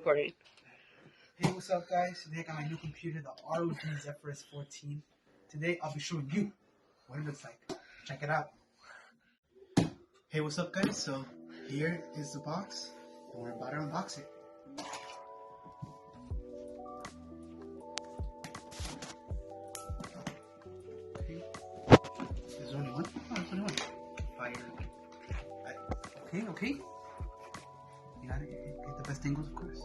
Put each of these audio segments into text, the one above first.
recording. Hey, what's up, guys? Today I got my new computer, the ROG Zephyrus 14. Today I'll be showing you what it looks like. Check it out. Hey, what's up, guys? So here is the box, and we're about to unbox it. Okay. There's only one. Oh, there's only one. Fire. Okay. You got it. Get the best angles, of course.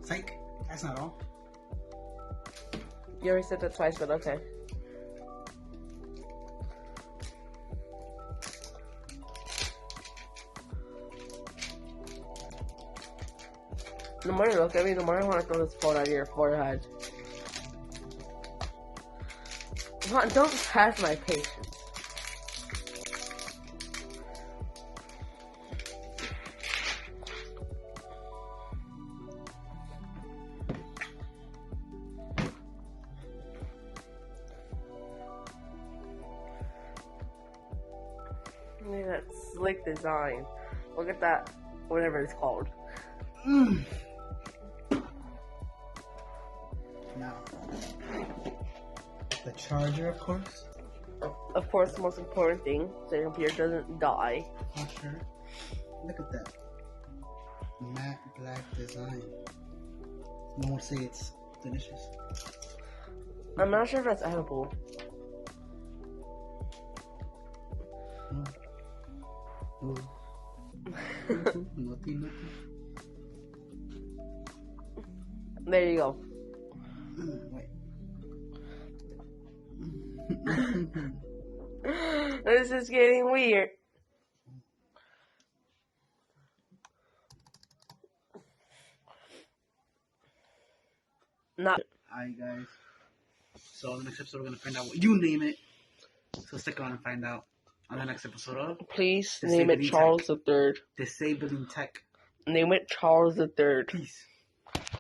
Psych. That's not all. You already said that twice, but okay. The more you look at me, the more I want to throw this phone out of your forehead. Don't test my patience. Look at that slick design. Look at that, whatever it's called. Now, the charger, of course. Of course, the most important thing, so your computer doesn't die. For sure. Look at that. Matte black design. No one say it's delicious. I'm not sure if that's edible. Nothing. There you go. Wait. This is getting weird. Not. Alright, guys. So, on the next episode, we're going to find out what you name it. So, stick around and find out on the next episode of Please name it Charles III. Disabling Tech. Name it Charles III. Peace.